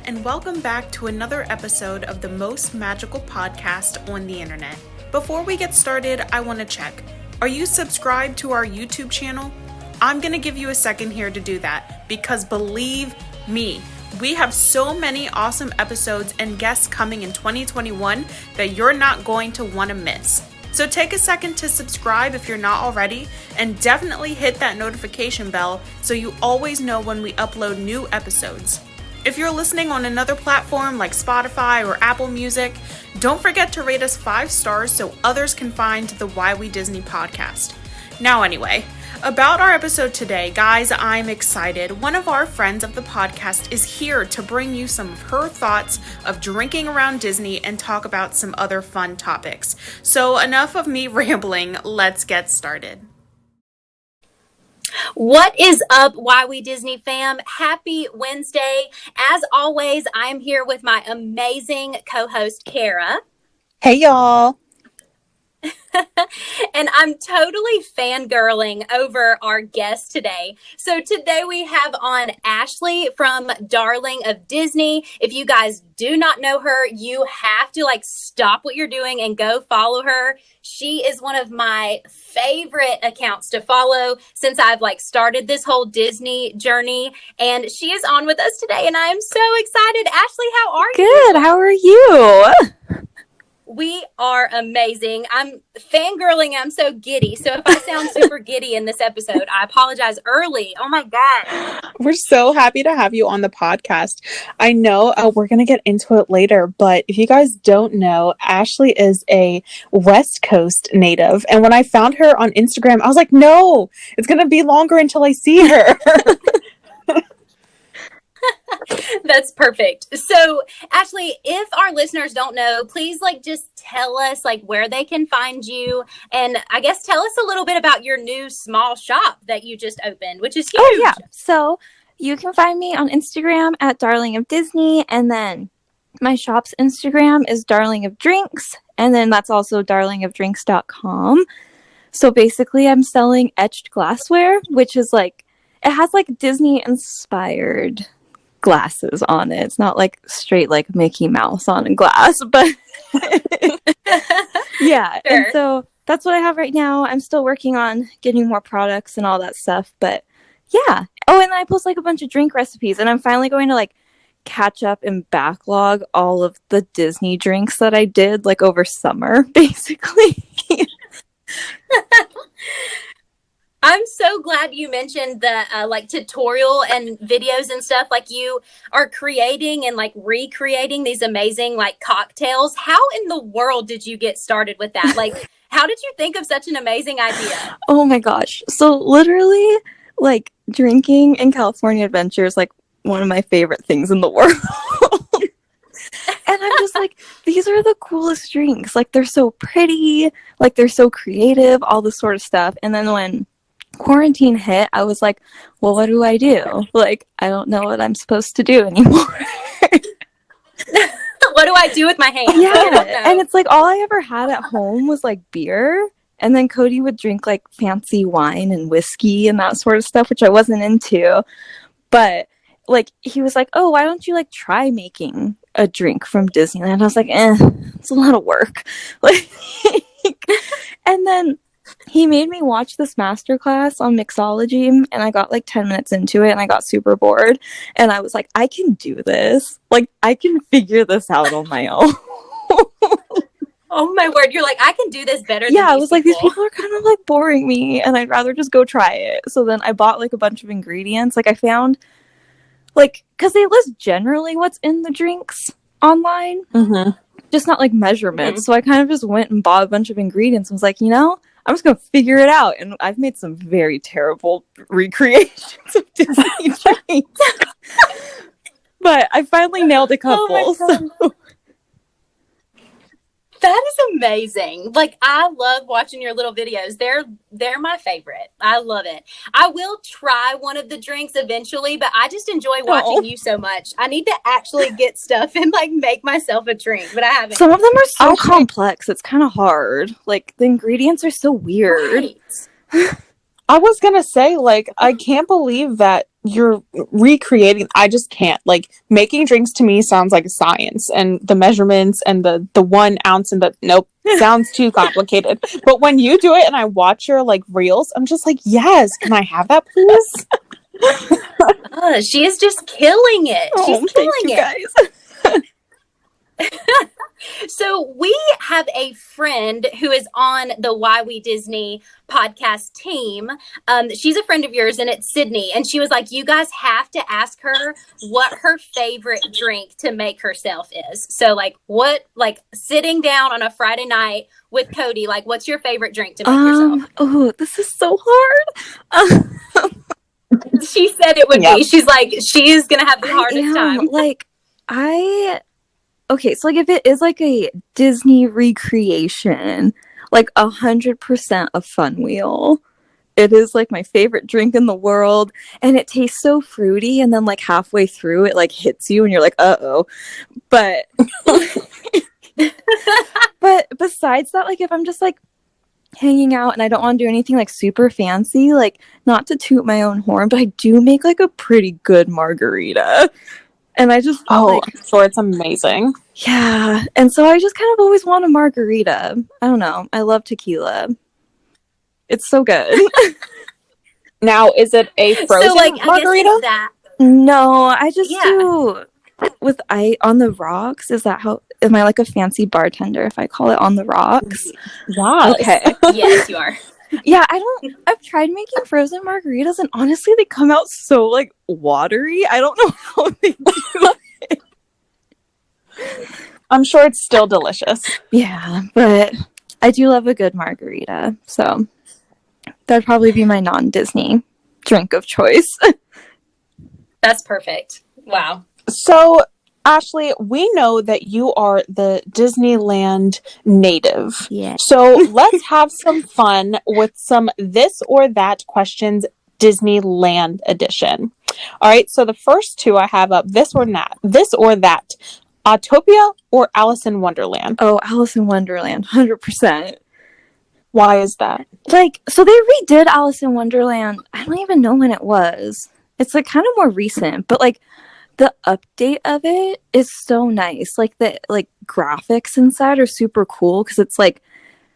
and welcome back to another episode of the most magical podcast on the internet. Before we get started, I want to check. Are you subscribed to our YouTube channel? I'm going to give you a second here to do that because believe me, we have so many awesome episodes and guests coming in 2021 that you're not going to want to miss. So take a second to subscribe if you're not already, and definitely hit that notification bell so you always know when we upload new episodes. If you're listening on another platform like Spotify or Apple Music, don't forget to rate us 5 stars so others can find the Why We Disney podcast. Now anyway, about our episode today, guys, I'm excited. One of our friends of the podcast is here to bring you some of her thoughts of drinking around Disney and talk about some other fun topics. So enough of me rambling, let's get started. What is up, Why We Disney fam? Happy Wednesday. As always, I'm here with my amazing co-host, Kara. Hey, y'all. And I'm totally fangirling over our guest today. So today we have on Ashley from Darling of Disney. If you guys do not know her, you have to stop what you're doing and go follow her. She is one of my favorite accounts to follow since I've started this whole Disney journey. And she is on with us today and I am so excited. Ashley, how are you? Good. How are you? We are amazing. I'm fangirling. I'm so giddy. So if I sound super giddy in this episode, I apologize early. Oh my God. We're so happy to have you on the podcast. I know we're going to get into it later, but if you guys don't know, Ashley is a West Coast native. And when I found her on Instagram, I was like, no, it's going to be longer until I see her. That's perfect. So, Ashley, if our listeners don't know, please just tell us where they can find you, and I guess tell us a little bit about your new small shop that you just opened, which is huge. Oh yeah. So you can find me on Instagram at Darling of Disney, and then my shop's Instagram is Darling of Drinks, and then that's also darlingofdrinks.com. So basically, I'm selling etched glassware, which is it has Disney inspired glasses on it. It's not straight Mickey Mouse on a glass, but yeah. Sure. And so that's what I have right now. I'm still working on getting more products and all that stuff, but yeah. Oh, and then I post a bunch of drink recipes, and I'm finally going to catch up and backlog all of the Disney drinks that I did over summer, basically. I'm so glad you mentioned the tutorial and videos and stuff. You are creating and recreating these amazing cocktails. How in the world did you get started with that? How did you think of such an amazing idea? Oh my gosh. So literally drinking in California Adventure is one of my favorite things in the world. And I'm just these are the coolest drinks. They're so pretty, they're so creative, all this sort of stuff. And then when quarantine hit, I was like, well, what do I do? I don't know what I'm supposed to do anymore. What do I do with my hands? Yeah. And it's all I ever had at home was beer. And then Cody would drink fancy wine and whiskey and that sort of stuff, which I wasn't into. But he was like, oh, why don't you try making a drink from Disneyland? I was like, it's a lot of work. And then he made me watch this masterclass on mixology, and I got 10 minutes into it and I got super bored, and I was like, I can do this. I can figure this out on my own. Oh my word, you're I can do this better than I was these people are kind of boring me, and I'd rather just go try it. So then I bought a bunch of ingredients. I found because they list generally what's in the drinks online, just not measurements. So I kind of just went and bought a bunch of ingredients and was I'm just going to figure it out. And I've made some very terrible recreations of Disney drinks. But I finally nailed a couple. Oh so. That is amazing. I love watching your little videos. They're my favorite. I love it. I will try one of the drinks eventually, but I just enjoy watching you so much. I need to actually get stuff and make myself a drink, but I haven't. Some of them are so complex. It's kind of hard. The ingredients are so weird. Right. I was gonna say, like, I can't believe that you're recreating. I just can't. Like, making drinks to me sounds like science, and the measurements and the 1 ounce and the nope sounds too complicated. But when you do it and I watch your like reels, I'm just like, yes, can I have that, please? She is just killing it. She's killing thank you it. guys. So we have a friend who is on the Why We Disney podcast team. She's a friend of yours, and it's Sydney. And she was like, you guys have to ask her what her favorite drink to make herself is. So like sitting down on a Friday night with Cody, like what's your favorite drink to make yourself? Oh, this is so hard. She said it would be. She's like, she's going to have the hardest time. Like, okay, so like if it is like a Disney recreation, like 100% a Fun Wheel. It is like my favorite drink in the world, and it tastes so fruity, and then like halfway through it like hits you and you're like, uh-oh. But but besides that, like if I'm just like hanging out and I don't want to do anything like super fancy, like not to toot my own horn, but I do make like a pretty good margarita. And I just I'm sure it's amazing. Yeah. And so I just kind of always want a margarita. I don't know. I love tequila. It's so good. Now, is it a frozen margarita? No, I just do with on the rocks. Is that how? Am I like a fancy bartender if I call it on the rocks? Yeah. Okay. Yes, you are. Yeah, I've tried making frozen margaritas, and honestly, they come out so like watery. I don't know how they do it. I'm sure it's still delicious. Yeah, but I do love a good margarita, so that'd probably be my non-Disney drink of choice. That's perfect. Wow. So, Ashley, we know that you are the Disneyland native. Yeah. So let's have some fun with some this or that questions, Disneyland edition. All right. So the first two I have up, this or that, Autopia or Alice in Wonderland? Oh, Alice in Wonderland, 100%. Why is that? Like, so they redid Alice in Wonderland. I don't even know when it was. It's like kind of more recent, but like the update of it is so nice. Like the graphics inside are super cool because it's like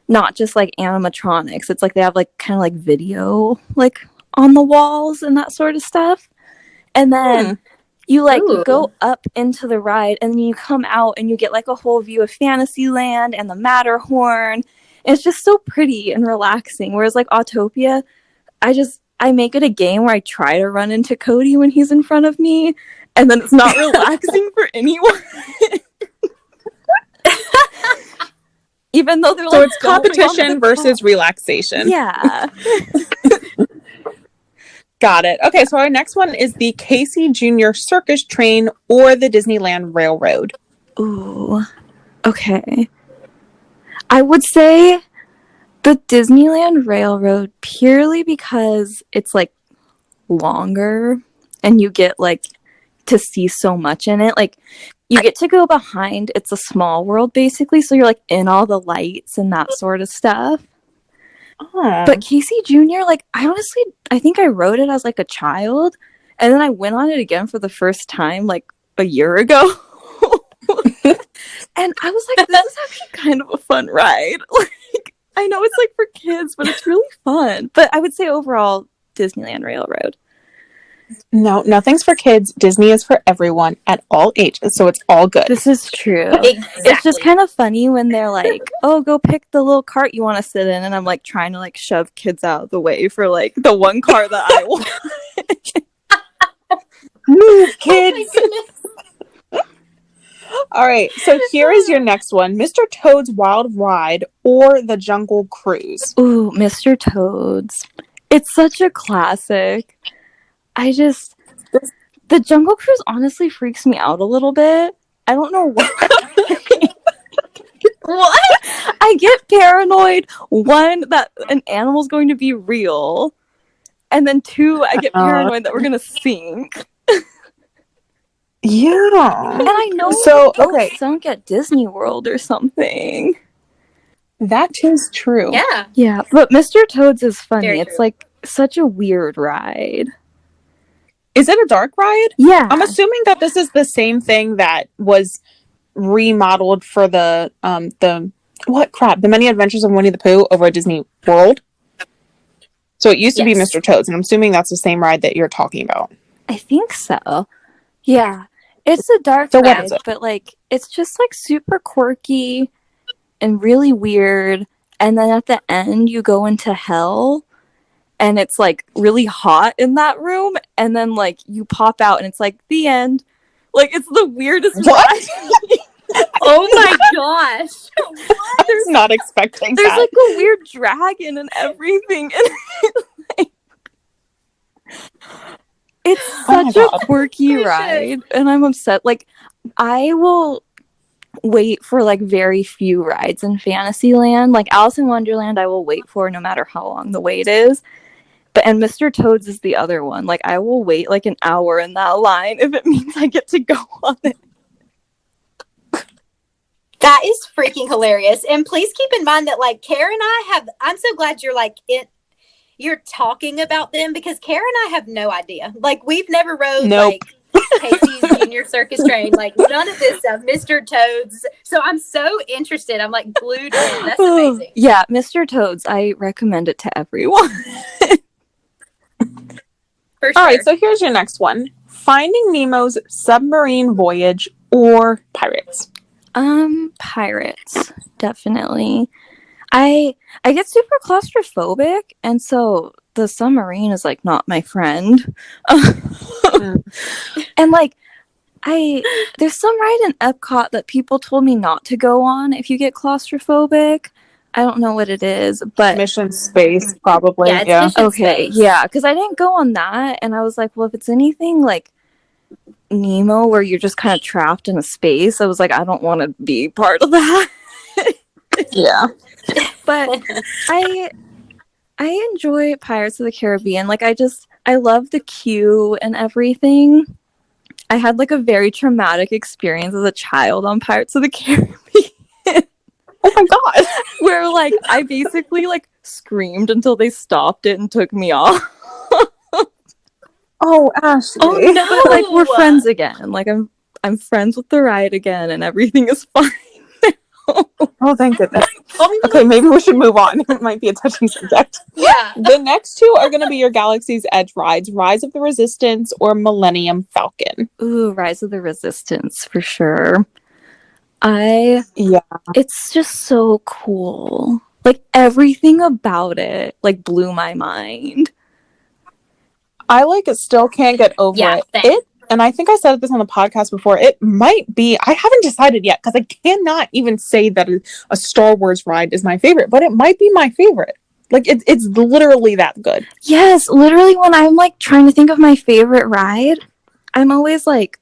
not just like animatronics. It's like they have like kind of like video like on the walls and that sort of stuff. And then you like go up into the ride, and then you come out and you get like a whole view of Fantasyland and the Matterhorn. It's just so pretty and relaxing. Whereas like Autopia, I make it a game where I try to run into Cody when he's in front of me, and then it's not relaxing for anyone. Even though they're like, so it's competition versus relaxation. Yeah. Got it. Okay, so our next one is the Kaycee Jr. Circus Train or the Disneyland Railroad. Ooh. Okay. I would say the Disneyland Railroad purely because it's like longer and you get like to see so much in it. Like you get to go behind It's a Small World basically, so you're like in all the lights and that sort of stuff. But Kaycee Jr., like I think I rode it as like a child, and then I went on it again for the first time like a year ago. And I was like, this is actually kind of a fun ride. Like, I know it's like for kids, but it's really fun. But I would say overall, Disneyland Railroad. No, nothing's for kids. Disney is for everyone at all ages, so it's all good. This is true. Exactly. It's just kind of funny when they're like, oh, go pick the little cart you want to sit in. And I'm like trying to like shove kids out of the way for like the one car that I want. Move, kids! All right, so here is your next one. Mr. Toad's Wild Ride or the Jungle Cruise? Ooh, Mr. Toad's. It's such a classic. The Jungle Cruise honestly freaks me out a little bit. I don't know why. What? I get paranoid, one, that an animal's going to be real, and then two, I get paranoid that we're going to sink. Yeah. And I know sunk at Disney World or something. That is true. Yeah. Yeah, but Mr. Toad's is funny. Very It's true. like such a weird ride. Is it a dark ride? Yeah. I'm assuming that this is the same thing that was remodeled for the Many Adventures of Winnie the Pooh over at Disney World. So it used to be Mr. Toad's, and I'm assuming that's the same ride that you're talking about. I think so. Yeah. It's a dark So ride, what is it? but like it's just like super quirky and really weird. And then at the end you go into hell and it's like really hot in that room, and then like you pop out and it's like the end. Like it's the weirdest ride. Oh my gosh. I was not expecting There's that. like a weird dragon and everything. And it's such a quirky ride. And I'm upset. Like, I will wait for like very few rides in Fantasyland. Like Alice in Wonderland, I will wait for no matter how long the wait is. And Mr. Toad's is the other one. Like, I will wait like an hour in that line if it means I get to go on it. That is freaking hilarious. And please keep in mind that like Kara and I'm so glad you're talking about them, because Kara and I have no idea. Like we've never rode like Kaycee's Junior Circus Train, like none of this stuff, Mr. Toad's. So I'm so interested. I'm like glued in. That's amazing. Yeah, Mr. Toad's. I recommend it to everyone. For sure. All right, so here's your next one. Finding Nemo's Submarine Voyage or Pirates? Pirates, definitely. I get super claustrophobic, and so the submarine is like not my friend. And like there's some ride in Epcot that people told me not to go on if you get claustrophobic. I don't know what it is, but Mission Space, probably. Yeah. Okay, yeah, because I didn't go on that, and I was like, well, if it's anything like Nemo where you're just kind of trapped in a space, I was like, I don't want to be part of that. Yeah. But I enjoy Pirates of the Caribbean. Like I love the queue and everything. I had like a very traumatic experience as a child on Pirates of the Caribbean. Oh my god. Where like I basically like screamed until they stopped it and took me off. Oh, Ashley. Oh no. But like we're friends again. Like I'm friends with the ride again and everything is fine. Oh, thank goodness. Okay, maybe we should move on. It might be a touching subject. Yeah. The next two are going to be your Galaxy's Edge rides, Rise of the Resistance or Millennium Falcon. Ooh, Rise of the Resistance for sure. It's just so cool. Like everything about it like blew my mind. I still can't get over it. And I think I said this on the podcast before. It might be, I haven't decided yet because I cannot even say that a Star Wars ride is my favorite, but it might be my favorite. Like it's literally that good. Yes, literally when I'm like trying to think of my favorite ride, I'm always like,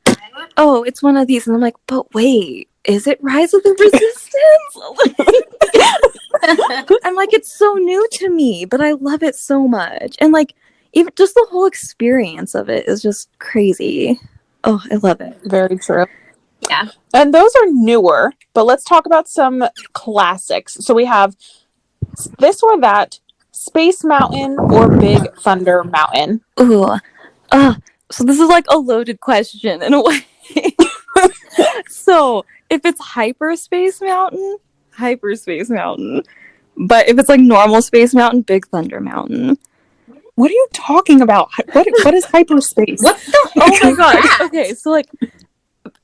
oh, it's one of these. And I'm like, but wait, is it Rise of the Resistance? I'm like, it's so new to me, but I love it so much. And like, even just the whole experience of it is just crazy. Oh, I love it. Very true. Yeah. And those are newer, but let's talk about some classics. So we have this or that, Space Mountain or Big Thunder Mountain. Ooh. So this is like a loaded question in a way. So if it's Hyperspace Mountain. But if it's like normal Space Mountain, Big Thunder Mountain. What are you talking about? What is hyperspace? What the Oh my gosh. Okay, so like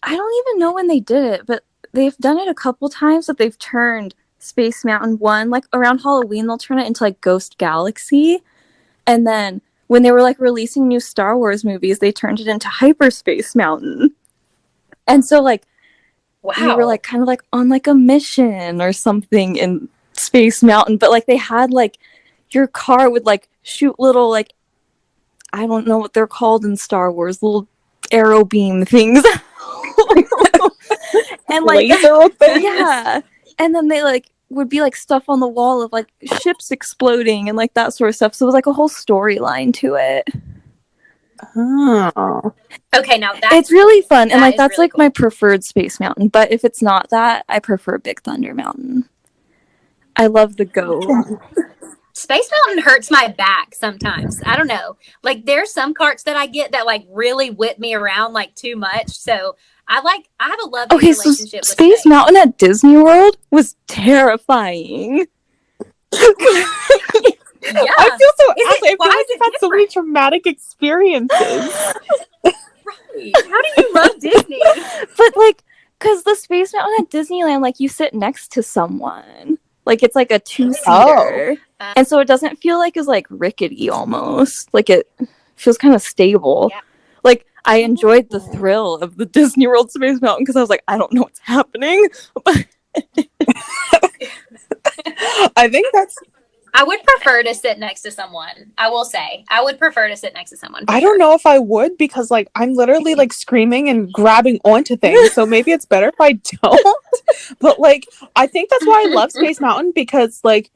I don't even know when they did it, but they've done it a couple times that they've turned Space Mountain 1, like around Halloween they'll turn it into like Ghost Galaxy. And then when they were like releasing new Star Wars movies, they turned it into Hyperspace Mountain. And so like we were like kind of like on like a mission or something in Space Mountain, but like they had like your car would like shoot little like I don't know what they're called in Star Wars, little arrow beam things. And like laser things. Yeah. And then they like would be like stuff on the wall of like ships exploding and like that sort of stuff. So it was like a whole storyline to it. Oh. Okay, now it's really fun. And like that's really like cool. My preferred Space Mountain. But if it's not that, I prefer Big Thunder Mountain. I love the go. Space Mountain hurts my back sometimes. I don't know. Like there's some carts that I get that like really whip me around like too much. So I have a love relationship with Space Mountain at Disney World was terrifying. Yeah. I feel so Ashley, I feel like you've had so many traumatic experiences. Right. How do you love Disney? But like, because the Space Mountain at Disneyland, like you sit next to someone. Like it's like a 2-seater. And so it doesn't feel like it's like rickety almost. Like it feels kind of stable. Yeah. Like I enjoyed the thrill of the Disney World Space Mountain because I was like, I don't know what's happening. I think I would prefer to sit next to someone. I will say, I would prefer to sit next to someone. I don't know if I would because, like, I'm literally like screaming and grabbing onto things. So maybe it's better if I don't. But like, I think that's why I love Space Mountain because, like,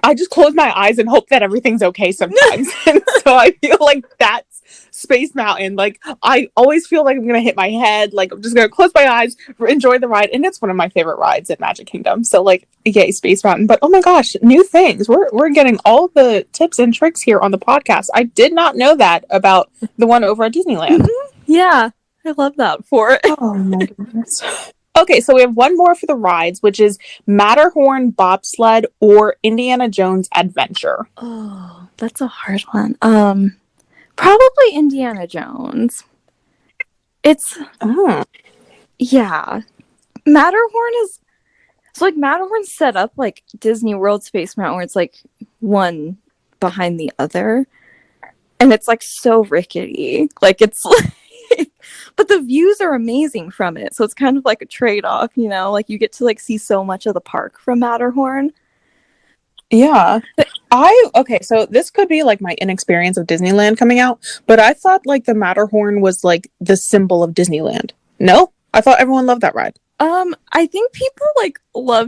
I just close my eyes and hope that everything's okay sometimes. And so I feel like that's Space Mountain. Like, I always feel like I'm going to hit my head. Like, I'm just going to close my eyes, enjoy the ride. And it's one of my favorite rides at Magic Kingdom. So, like, yay, Space Mountain. But, oh my gosh, new things. We're getting all the tips and tricks here on the podcast. I did not know that about the one over at Disneyland. Mm-hmm. Yeah, I love that for it. Oh my goodness. Okay, so we have one more for the rides, which is Matterhorn Bobsled or Indiana Jones Adventure. Oh, that's a hard one. Probably Indiana Jones. It's yeah. Matterhorn is like Matterhorn's set up like Disney World Space Mountain, where it's like one behind the other, and it's like so rickety. Like it's like. But the views are amazing from it, so it's kind of like a trade-off, you know? Like you get to like see so much of the park from Matterhorn. Yeah. Okay, so this could be like my inexperience of Disneyland coming out, but I thought like the Matterhorn was like the symbol of Disneyland. No? I thought everyone loved that ride. I think people like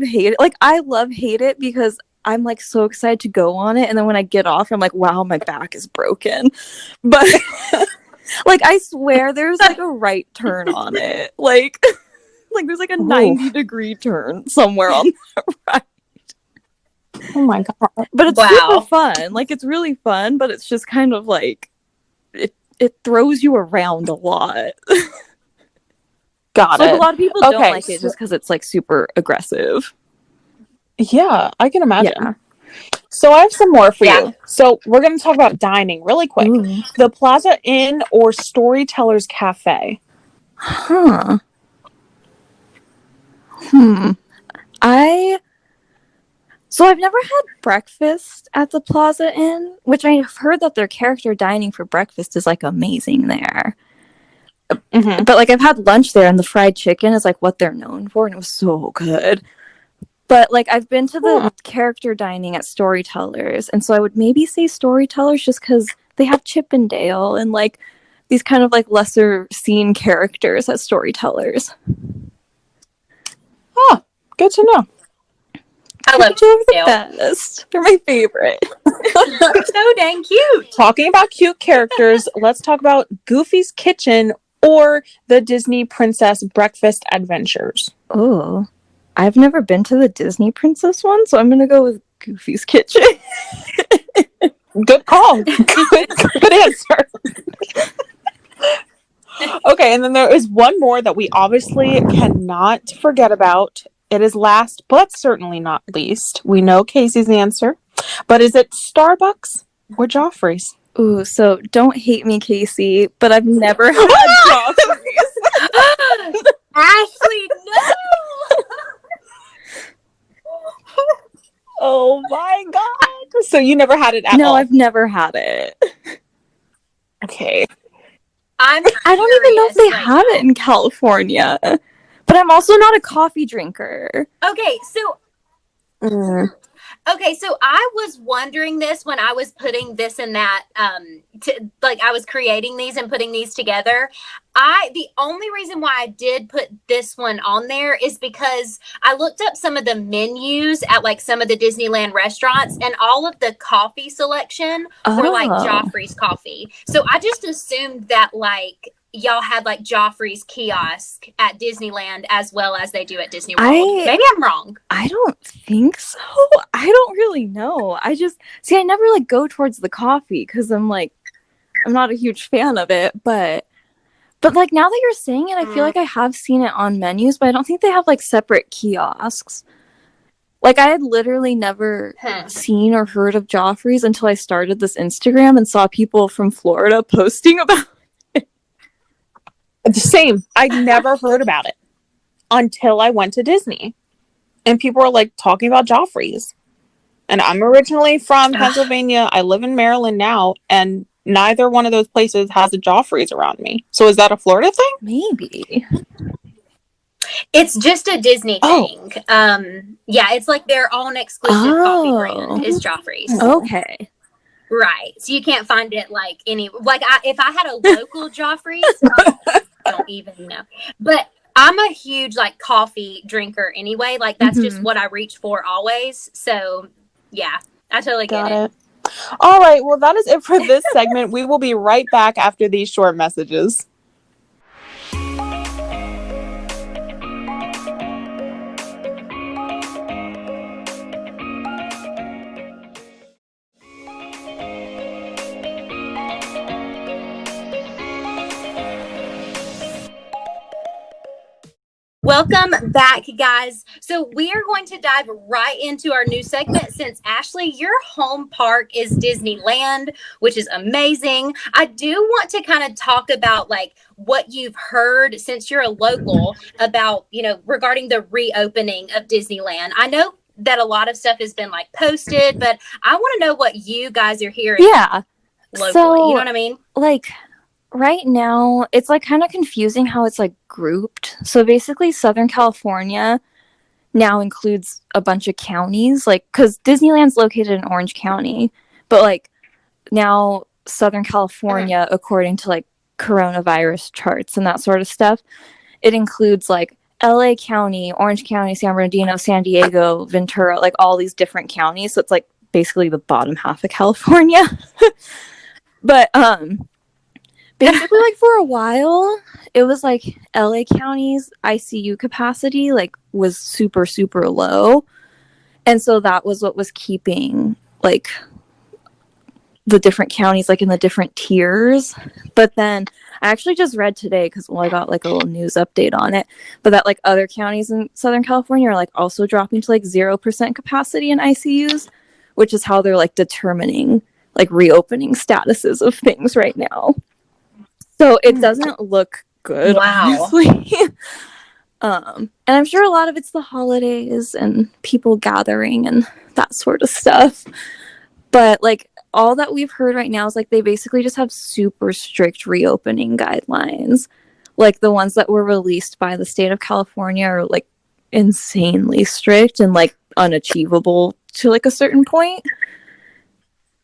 hate it. Like I hate it because I'm like so excited to go on it, and then when I get off, I'm like, wow, my back is broken. But like I swear there's like a right turn on it. Like there's like a 90-degree turn somewhere on that ride. Oh my god. But it's super fun. Like it's really fun, but it's just kind of like it throws you around a lot. Got it. Like a lot of people don't like it just because it's like super aggressive. Yeah, I can imagine. Yeah. So I have some more for you. So we're going to talk about dining really quick. Ooh. The Plaza Inn or Storytellers Cafe? Huh. So I've never had breakfast at the Plaza Inn, which I've heard that their character dining for breakfast is like amazing there. Mm-hmm. But like I've had lunch there, and the fried chicken is like what they're known for, and it was so good. But like I've been to the character dining at Storytellers, and so I would maybe say Storytellers just because they have Chip and Dale and like these kind of like lesser seen characters at Storytellers. Oh, good to know. I love the best. They're my favorite. So dang cute. Talking about cute characters, let's talk about Goofy's Kitchen or the Disney Princess Breakfast Adventures. Oh, I've never been to the Disney Princess one, so I'm going to go with Goofy's Kitchen. Good call. Good answer. Okay, and then there is one more that we obviously cannot forget about. It is last, but certainly not least. We know Kaycee's answer, but is it Starbucks or Joffrey's? Ooh, so don't hate me, Kaycee, but I've never had Joffrey's. Ashley, no! Oh my god! So you never had it at all? No, I've never had it. Okay. I don't even know if they have it in California. But I'm also not a coffee drinker. Okay, so I was wondering this when I was putting this and that, I was creating these and putting these together. The only reason why I did put this one on there is because I looked up some of the menus at like some of the Disneyland restaurants, and all of the coffee selection were like Joffrey's coffee. So I just assumed that like y'all had like Joffrey's kiosk at Disneyland as well as they do at Disney World. Maybe I'm wrong. I don't think so. I don't really know. I never like go towards the coffee because I'm not a huge fan of it, but like now that you're saying it, I feel like I have seen it on menus, but I don't think they have like separate kiosks. Like I had literally never seen or heard of Joffrey's until I started this Instagram and saw people from Florida posting about it. The same. I never heard about it until I went to Disney. And people were like talking about Joffrey's. And I'm originally from Pennsylvania. I live in Maryland now, and neither one of those places has a Joffrey's around me. So is that a Florida thing? Maybe. It's just a Disney thing. Yeah, it's like their own exclusive coffee brand is Joffrey's. Okay. Right. So you can't find it like if I had a local Joffrey's, I don't even know. But I'm a huge like coffee drinker anyway. Like that's just what I reach for always. So yeah, I totally get it. All right. Well, that is it for this segment. We will be right back after these short messages. Welcome back, guys. So we are going to dive right into our new segment since, Ashley, your home park is Disneyland, which is amazing. I do want to kind of talk about like what you've heard since you're a local about, regarding the reopening of Disneyland. I know that a lot of stuff has been like posted, but I want to know what you guys are hearing locally. So, you know what I mean? Like right now, it's like kind of confusing how it's like grouped. So basically, Southern California now includes a bunch of counties, like because Disneyland's located in Orange County, but like now Southern California, according to like coronavirus charts and that sort of stuff, it includes like LA County, Orange County, San Bernardino, San Diego, Ventura, like all these different counties. So it's like basically the bottom half of California. But basically, like for a while, it was like LA County's ICU capacity like was super, super low. And so that was what was keeping like the different counties like in the different tiers. But then I actually just read today because I got like a little news update on it, but that like other counties in Southern California are like also dropping to like 0% capacity in ICUs, which is how they're like determining like reopening statuses of things right now. So it doesn't look good, honestly. And I'm sure a lot of it's the holidays and people gathering and that sort of stuff. But like all that we've heard right now is like they basically just have super strict reopening guidelines. Like the ones that were released by the state of California are like insanely strict and like unachievable to like a certain point.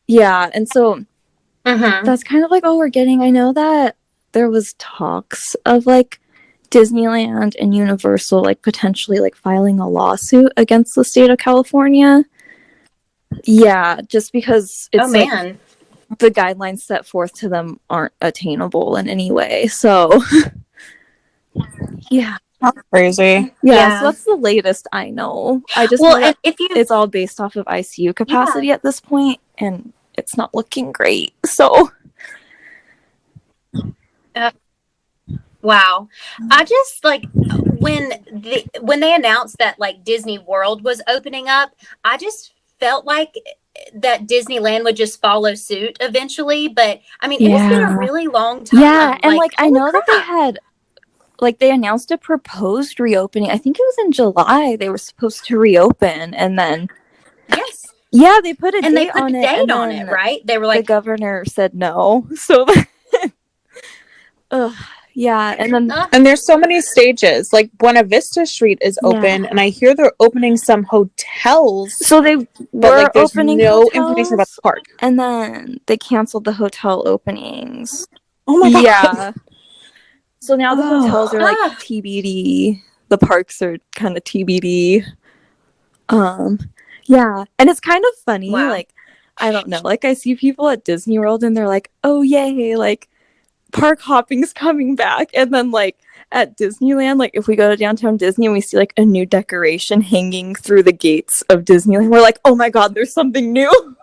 Yeah, and so that's kind of like all we're getting. I know that there was talks of like Disneyland and Universal like potentially like filing a lawsuit against the state of California. Yeah, just because it's like the guidelines set forth to them aren't attainable in any way. So yeah. That's crazy. Yeah, so that's the latest I know. I just know that it's all based off of ICU capacity at this point, and it's not looking great. So wow. I just like when they announced that like Disney World was opening up, I just felt like that Disneyland would just follow suit eventually. But I mean, it's been a really long time. Yeah, and like I know that they had like they announced a proposed reopening. I think it was in July they were supposed to reopen, and then yeah, they put a date on it, right? They were like the governor said no. So yeah, and then and there's so many stages. Like Buena Vista Street is open, and I hear they're opening some hotels. So they but were like there's opening no hotels, information about the park. And then they canceled the hotel openings. Oh my god! Yeah. So now the hotels are like TBD. The parks are kind of TBD. Yeah, and it's kind of funny. Like I don't know. Like I see people at Disney World and they're like, "Oh yay!" Like park hopping's coming back. And then like at Disneyland, like if we go to downtown Disney and we see like a new decoration hanging through the gates of Disneyland, we're like, oh my god, there's something new.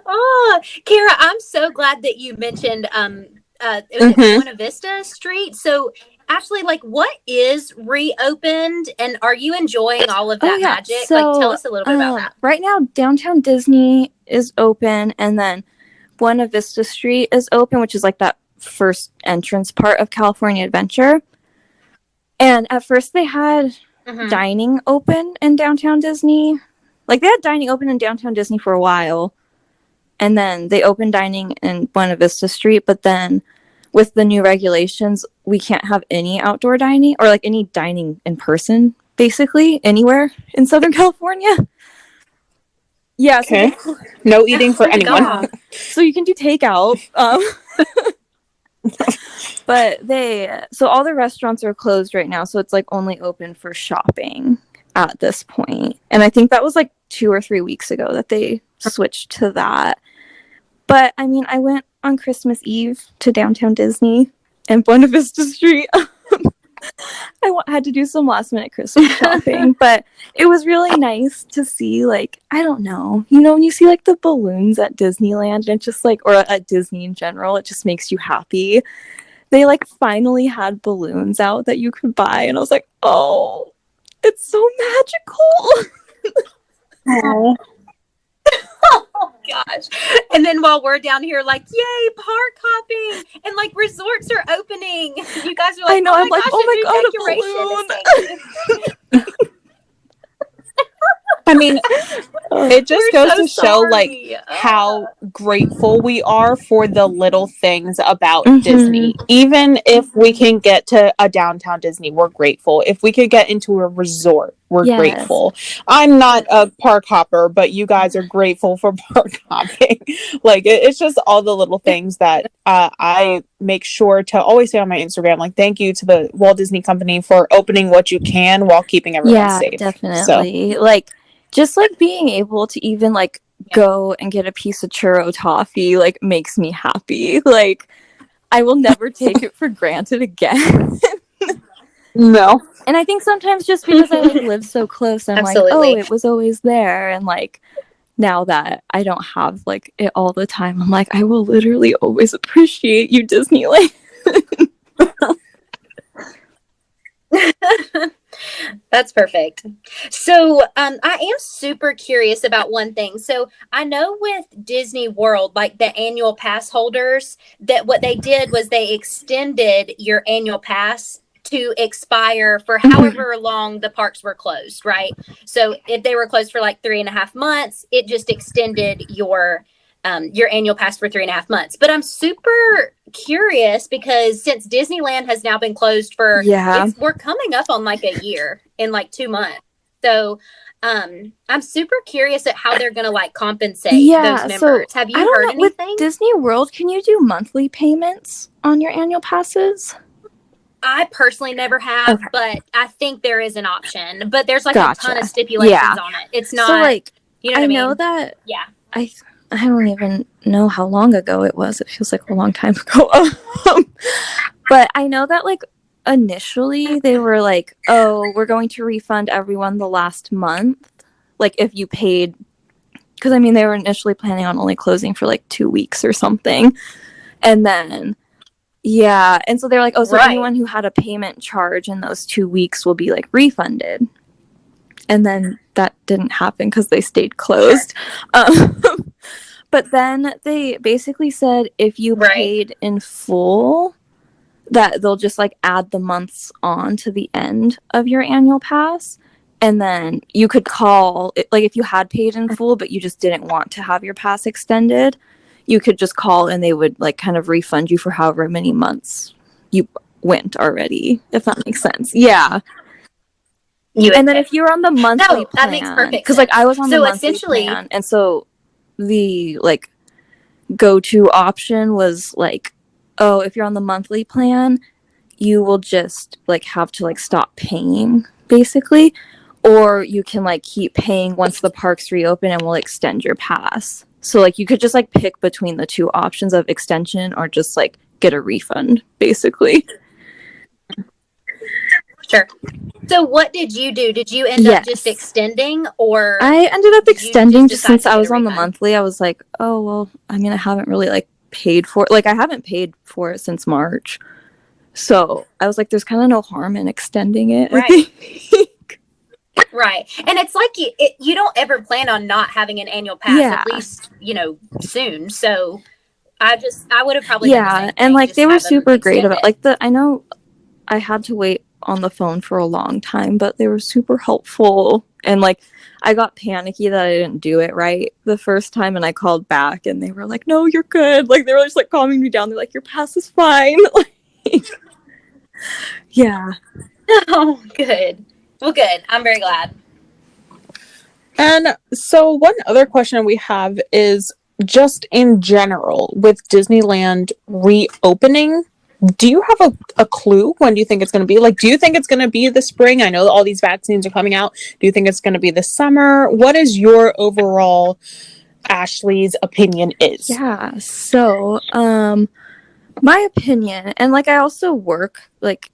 Oh, Kara, I'm so glad that you mentioned it was Buena Vista Street. So Ashley, like, what is reopened, and are you enjoying all of that magic? So, like, tell us a little bit about that. Right now, downtown Disney is open, and then Buena Vista Street is open, which is like that first entrance part of California Adventure. And at first they had dining open in downtown Disney. Like, they had dining open in downtown Disney for a while, and then they opened dining in Buena Vista Street, but then with the new regulations, we can't have any outdoor dining or like any dining in person, basically, anywhere in Southern California. Yeah. Okay. So no eating for anyone. So you can do takeout. But so all the restaurants are closed right now. So it's like only open for shopping at this point. And I think that was like 2 or 3 weeks ago that they switched to that. But I mean, I went on Christmas Eve to downtown Disney and Buena Vista Street. I had to do some last minute Christmas shopping, but it was really nice to see, like, I don't know, you know, when you see like the balloons at Disneyland and it's just like, or at Disney in general, it just makes you happy. They like finally had balloons out that you could buy, and I was like, oh, it's so magical. Oh. Oh gosh. And then while we're down here like, yay, park hopping, and like resorts are opening, you guys are like, I know, I'm like, gosh, oh my god, a balloon. I mean, it just goes to show like how grateful we are for the little things about Disney. Even if we can get to a downtown Disney, we're grateful. If we could get into a resort, we're grateful. I'm not a park hopper, but you guys are grateful for park hopping. Like, it's just all the little things that I make sure to always say on my Instagram, like, thank you to the Walt Disney Company for opening what you can while keeping everyone safe. Definitely. So, like, just like being able to even like go and get a piece of churro toffee like makes me happy. Like, I will never take it for granted again. No. And I think sometimes just because I like live so close, I'm like, oh, it was always there. And like, now that I don't have like it all the time, I'm like, I will literally always appreciate you, Disneyland. That's perfect. So I am super curious about one thing. So I know with Disney World, like the annual pass holders, that what they did was they extended your annual pass to expire for however long the parks were closed, right? So if they were closed for like 3.5 months, it just extended your annual pass for 3.5 months. But I'm super curious because since Disneyland has now been closed for, we're coming up on like a year in like 2 months. So I'm super curious at how they're going to like compensate those members. So, have you heard anything? With Disney World, can you do monthly payments on your annual passes? I personally never have, but I think there is an option. But there's like a ton of stipulations on it. It's not, so, like, you know what I mean? I know that, I don't even know how long ago it was. It feels like a long time ago. But I know that, like, initially they were like, oh, we're going to refund everyone the last month. Like, if you paid, because, I mean, they were initially planning on only closing for, like, 2 weeks or something. And then, and so they were like, oh, so anyone who had a payment charge in those 2 weeks will be, like, refunded. And then that didn't happen because they stayed closed. But then they basically said if you paid in full, that they'll just like add the months on to the end of your annual pass. And then you could call, like if you had paid in full, but you just didn't want to have your pass extended, you could just call and they would like kind of refund you for however many months you went already, if that makes sense. Yeah. And then if you're on the monthly plan, that makes perfect sense. Because like I was on the monthly plan, and so the like go-to option was like, oh, if you're on the monthly plan, you will just like have to like stop paying basically, or you can like keep paying once the parks reopen and we'll extend your pass. So like you could just like pick between the two options of extension or just like get a refund, basically. Sure. So what did you do? Did you end up just extending, or I ended up did you extending just just since decide to I get was a on the refund? monthly. I was like, oh well, I mean I haven't really like paid for it. Like I haven't paid for it since March. So I was like, there's kind of no harm in extending it. I Right. think. Right. And it's like you don't ever plan on not having an annual pass, Yeah. at least, soon. So I would have probably done the same thing, and like just they were have them super great extend about it. like I know I had to wait on the phone for a long time, but they were super helpful. And like I got panicky that I didn't do it right the first time, and I called back and they were like, no, you're good. Like they were just like calming me down. They're like, your pass is fine. Like, yeah. Oh, good. Well, good. I'm very glad. And so one other question we have is just in general with Disneyland reopening, do you have a clue when do you think it's going to be? Like, do you think it's going to be the spring? I know all these vaccines are coming out. Do you think it's going to be the summer? What is your overall Ashley's opinion is? Yeah. So, my opinion, and like I also work like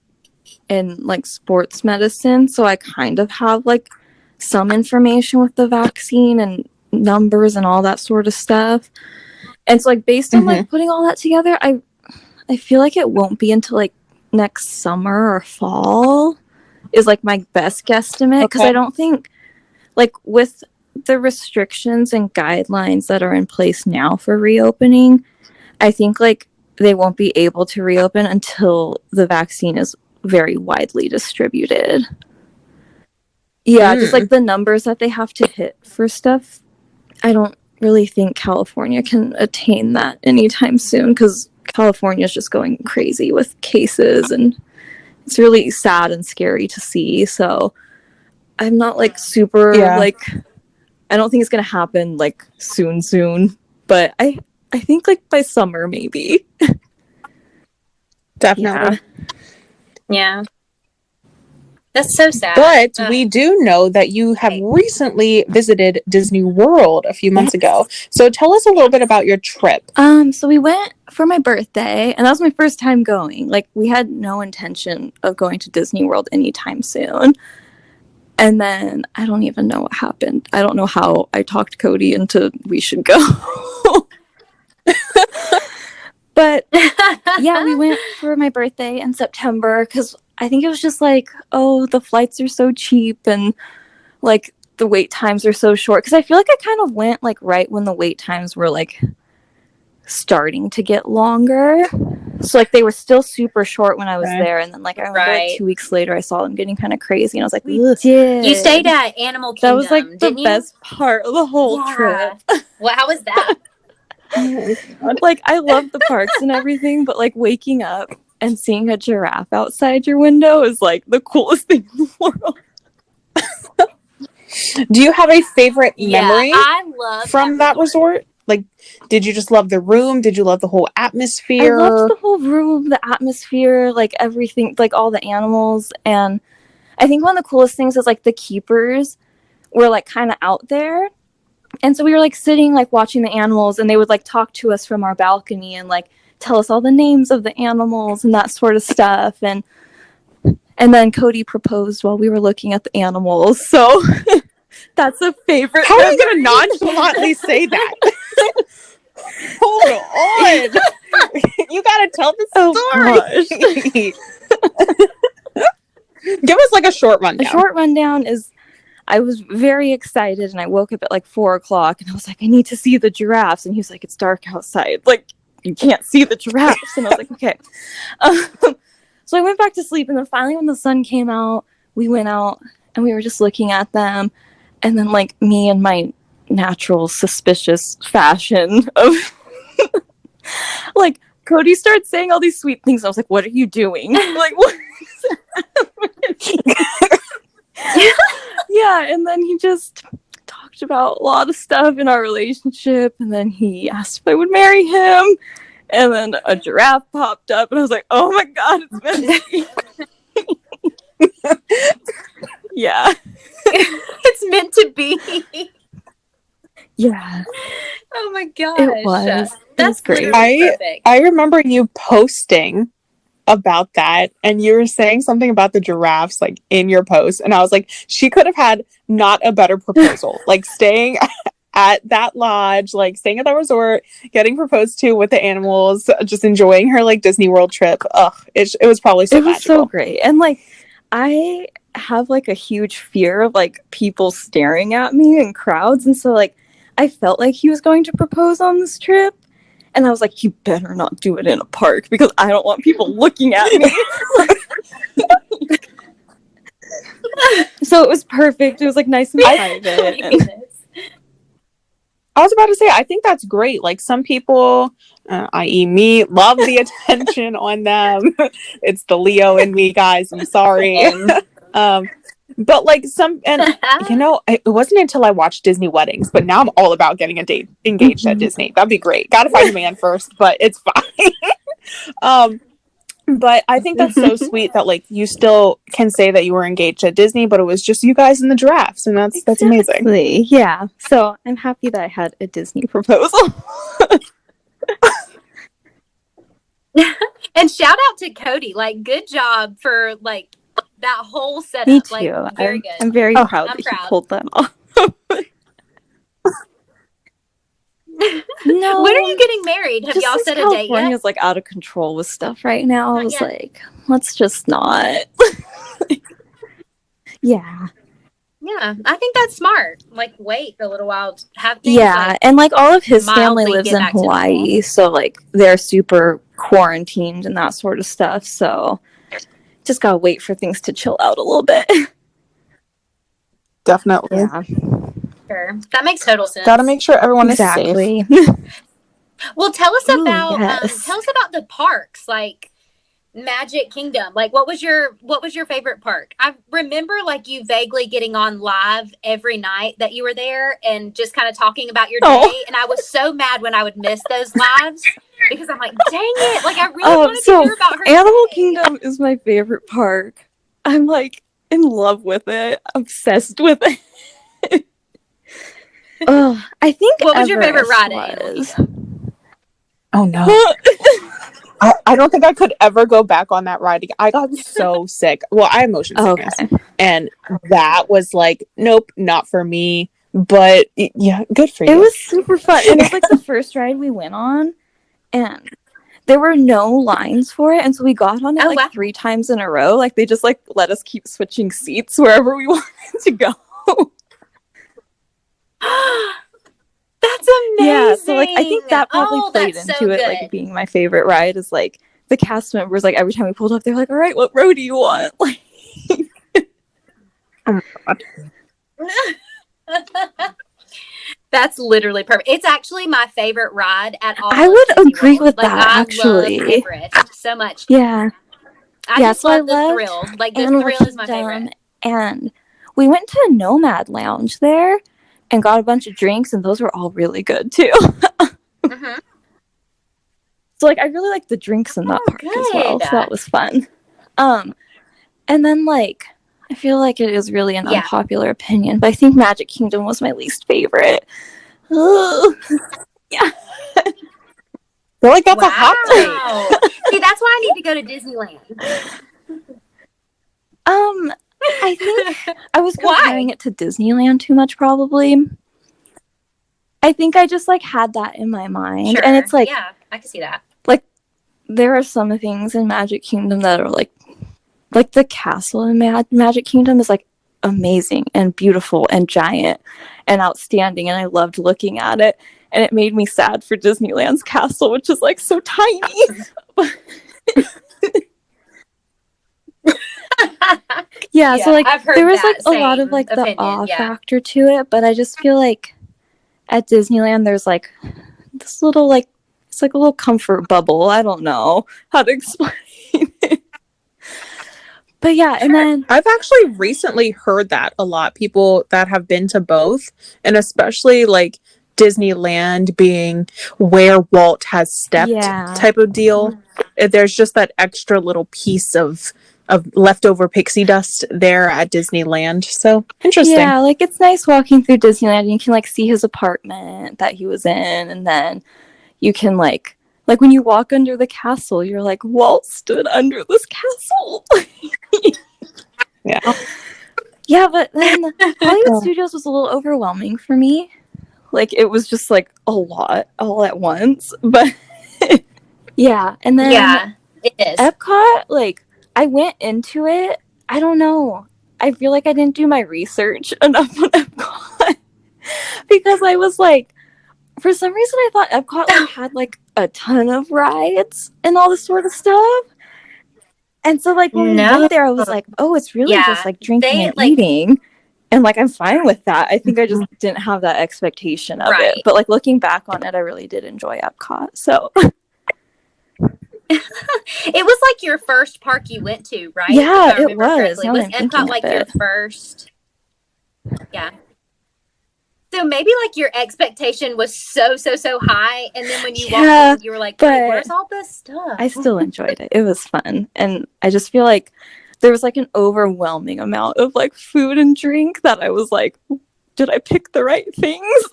in like sports medicine, so I kind of have like some information with the vaccine and numbers and all that sort of stuff. And so like based on like putting all that together, I feel like it won't be until like next summer or fall is like my best guesstimate, because I don't think like with the restrictions and guidelines that are in place now for reopening, I think like they won't be able to reopen until the vaccine is very widely distributed. Yeah, just like the numbers that they have to hit for stuff, I don't really think California can attain that anytime soon, because California is just going crazy with cases, and it's really sad and scary to see. So I'm not like super like, I don't think it's gonna happen like soon, but I think like by summer maybe. Definitely. Yeah. That's so sad. But we do know that you have recently visited Disney World a few months ago. So tell us a little bit about your trip. So we went for my birthday, and that was my first time going. Like we had no intention of going to Disney World anytime soon. And then I don't even know what happened. I don't know how I talked Cody into we should go. But yeah, we went for my birthday in September because I think it was just like, oh, the flights are so cheap and like the wait times are so short. Because I feel like I kind of went like right when the wait times were like starting to get longer. So like they were still super short when I was there, and then like I remember like 2 weeks later I saw them getting kind of crazy, and I was like, we did. You stayed at Animal Kingdom. That was like the best part of the whole trip. Well, how was that? Like I love the parks and everything, but like waking up and seeing a giraffe outside your window is like the coolest thing in the world. Do you have a favorite memory I love from that resort? Like, did you just love the room? Did you love the whole atmosphere? I loved the whole room, the atmosphere, like everything, like all the animals. And I think one of the coolest things is like the keepers were like kind of out there. And so we were like sitting, like watching the animals, and they would like talk to us from our balcony and like tell us all the names of the animals and that sort of stuff. And then Cody proposed while we were looking at the animals. So that's a favorite. How are you going to nonchalantly say that? Hold on. You got to tell the story. Give us like a short rundown. A short rundown is I was very excited, and I woke up at like 4:00, and I was like, I need to see the giraffes. And he was like, it's dark outside. Like, you can't see the giraffes. And I was like, okay. So I went back to sleep, and then finally when the sun came out, we went out, and we were just looking at them. And then like me and my natural suspicious fashion of like Cody started saying all these sweet things. I was like, what are you doing? Like, what is yeah, and then he just talked about a lot of stuff in our relationship, and then he asked if I would marry him, and then a giraffe popped up, and I was like, oh my god, it's meant to be. Yeah. It's meant to be. Yeah. Oh my gosh. It was That's great. literally perfect. I remember you posting about that, and you were saying something about the giraffes like in your post, and I was like, she could have had not a better proposal. Like staying at that lodge, like staying at that resort, getting proposed to with the animals, just enjoying her like Disney World trip. Ugh, it was probably so It was magical. so great. And like I have like a huge fear of like people staring at me in crowds, and so like I felt like he was going to propose on this trip, and I was like, you better not do it in a park because I don't want people looking at me. So it was perfect. It was like nice and private. I was about to say, I think that's great. Like some people, i.e. me, love the attention on them. It's the Leo in me, guys. I'm sorry. But like it wasn't until I watched Disney Weddings, but now I'm all about getting engaged at Disney. That'd be great. Gotta find a man first, but it's fine. But I think that's so sweet that like you still can say that you were engaged at Disney, but it was just you guys in the drafts, and that's amazing. Yeah. So I'm happy that I had a Disney proposal. And shout out to Cody. Like, good job for like that whole setup. Me too. Like, very good. I'm very proud that he pulled that off. No. When are you getting married? Have y'all set a date yet? California's like out of control with stuff right now. I was like, let's just not. Yeah. Yeah, I think that's smart. Like, wait a little while, have things. Yeah, like, and like all of his family mildly lives get in back to Hawaii, normal. so like they're super quarantined and that sort of stuff. So just gotta wait for things to chill out a little bit. Definitely. Yeah. Sure. That makes total sense. Gotta make sure everyone is safe. Well, tell us about yes. tell us about the parks, like Magic Kingdom. Like, what was your favorite park? I remember like you vaguely getting on live every night that you were there and just kind of talking about your day. And I was so mad when I would miss those lives because I'm like, dang it! Like, I really wanted to hear about her. Animal Kingdom is my favorite park. I'm like in love with it, obsessed with it. Oh, I think. What was your favorite ride? Oh no. I don't think I could ever go back on that ride again. I got so sick. Well, I have motion sickness. Okay. And that was like, nope, not for me. But yeah, good for you. It was super fun. And it's like the first ride we went on. And there were no lines for it. And so we got on it 3 times in a row. Like they just like let us keep switching seats wherever we wanted to go. That's amazing. Yeah, so like I think that probably played into it, like being my favorite ride. Is like the cast members, like every time we pulled up, they're like, "All right, what row do you want?" Like, oh my God. That's literally perfect. It's actually my favorite ride at all. I would Disney agree World. with like, that. I actually, love Everest so much. Yeah, I just love the thrill. Like the thrill is my favorite. And we went to a Nomad Lounge there. And got a bunch of drinks, and those were all really good too. Mm-hmm. So, like, I really liked the drinks in that park as well. So that was fun. And then, like, I feel like it is really an unpopular opinion, but I think Magic Kingdom was my least favorite. Yeah. I feel like that's a hot take. See, that's why I need to go to Disneyland. I think I was comparing it to Disneyland too much, probably. I think I just like had that in my mind, sure. And it's like, yeah, I can see that. Like, there are some things in Magic Kingdom that are like the castle in Magic Kingdom is like amazing and beautiful and giant and outstanding, and I loved looking at it. And it made me sad for Disneyland's castle, which is like so tiny. Yeah, so like there was like a lot of like the awe factor to it, but I just feel like at Disneyland there's like this little like it's like a little comfort bubble. I don't know how to explain it. But yeah, and then I've actually recently heard that a lot. People that have been to both, and especially like Disneyland being where Walt has stepped type of deal. There's just that extra little piece of of leftover pixie dust there at Disneyland. So interesting. Yeah, like it's nice walking through Disneyland and you can like see his apartment that he was in, and then you can like when you walk under the castle, you're like, Walt stood under this castle. Yeah. Yeah, but then Hollywood Studios was a little overwhelming for me. Like it was just like a lot all at once. But yeah, and then Yeah, it is. Epcot, like I went into it, I don't know. I feel like I didn't do my research enough on Epcot because I was like, for some reason I thought Epcot like, had like a ton of rides and all this sort of stuff. And so like when we went there, I was like, oh, it's really just like drinking and eating. And like I'm fine with that. I think I just didn't have that expectation of it. But like looking back on it, I really did enjoy Epcot. So it was like your first park you went to, right? Yeah, it was. Was Epcot like your first? Yeah. So maybe like your expectation was so high, and then when you walked in, you were like, "Wait, where's all this stuff?" I still enjoyed it. It was fun, and I just feel like there was like an overwhelming amount of like food and drink that I was like, "Did I pick the right things?"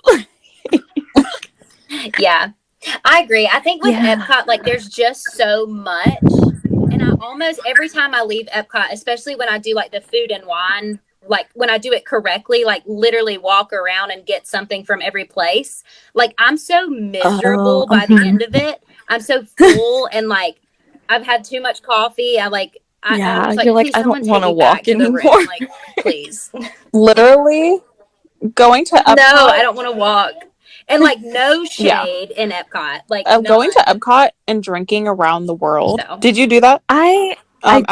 Yeah, I agree. I think with Epcot, like there's just so much, and I almost every time I leave Epcot, especially when I do like the food and wine. Like when I do it correctly, like literally walk around and get something from every place. Like I'm so miserable by the end of it. I'm so full and like I've had too much coffee. I'm like, you're like, I don't want to walk anymore. Like, please. Literally going to Epcot. No, I don't want to walk. And like no shade in Epcot. Like going to Epcot and drinking around the world. So. Did you do that? I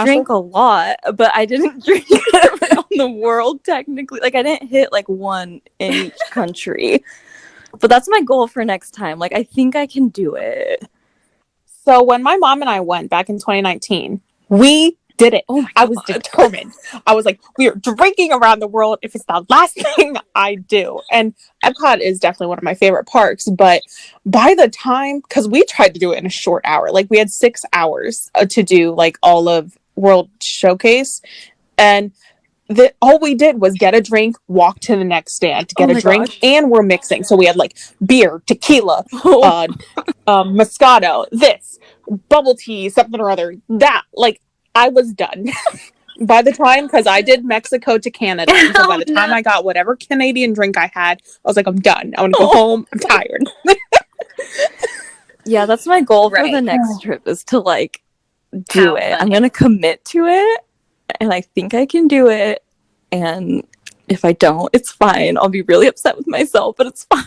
drank a lot, but I didn't drink around the world technically. Like I didn't hit like one in each country. But that's my goal for next time. Like I think I can do it. So when my mom and I went back in 2019, we did it. Oh my God. I was determined. I was like, we are drinking around the world if it's the last thing I do. And Epcot is definitely one of my favorite parks. But by the time, because we tried to do it in a short hour, like we had 6 hours to do like all of World Showcase. And all we did was get a drink, walk to the next stand to get a drink, and we're mixing. So we had like beer, tequila, Moscato, this, bubble tea, something or other, that, like, I was done by the time, because I did Mexico to Canada. So by the time I got whatever Canadian drink I had, I was like, I'm done. I want to go home. I'm tired. Yeah, that's my goal for the next trip is to like do it. I'm going to commit to it, and I think I can do it. And if I don't, it's fine. I'll be really upset with myself, but it's fine.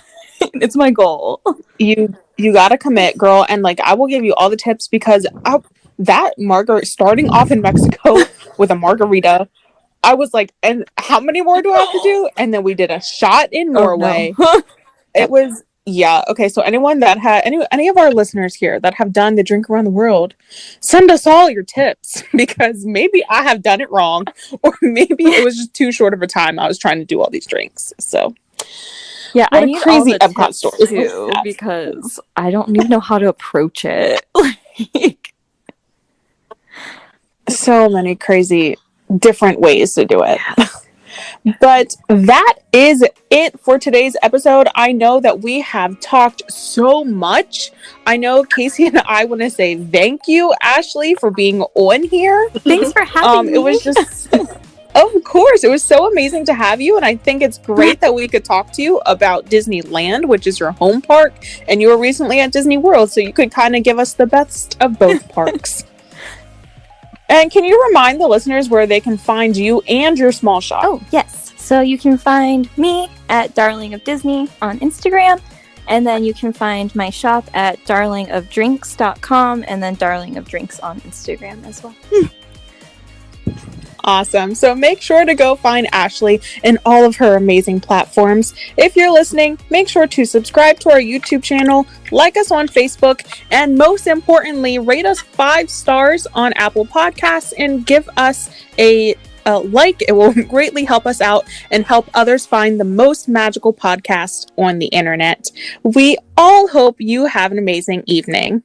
It's my goal. You got to commit, girl. And like, I will give you all the tips because that margarita, starting off in Mexico with a margarita, I was like, and how many more do I have to do? And then we did a shot in Norway. No. It was, okay. So anyone that had, any of our listeners here that have done the drink around the world, send us all your tips, because maybe I have done it wrong, or maybe it was just too short of a time I was trying to do all these drinks. So yeah, what I need crazy all the Epcot tips stories too, because I don't even know how to approach it. So many crazy different ways to do it. But that is it for today's episode. I know that we have talked so much. I know Kaycee and I want to say thank you, Ashley, for being on here. Thanks for having me. It was just, of course, it was so amazing to have you. And I think it's great that we could talk to you about Disneyland, which is your home park. And you were recently at Disney World, so you could kind of give us the best of both parks. And can you remind the listeners where they can find you and your small shop? Oh, yes. So you can find me at Darling of Disney on Instagram. And then you can find my shop at darlingofdrinks.com and then Darling of Drinks on Instagram as well. Awesome. So make sure to go find Ashley in all of her amazing platforms. If you're listening, make sure to subscribe to our YouTube channel, like us on Facebook, and most importantly, rate us 5 stars on Apple Podcasts and give us a like. It will greatly help us out and help others find the most magical podcast on the internet. We all hope you have an amazing evening.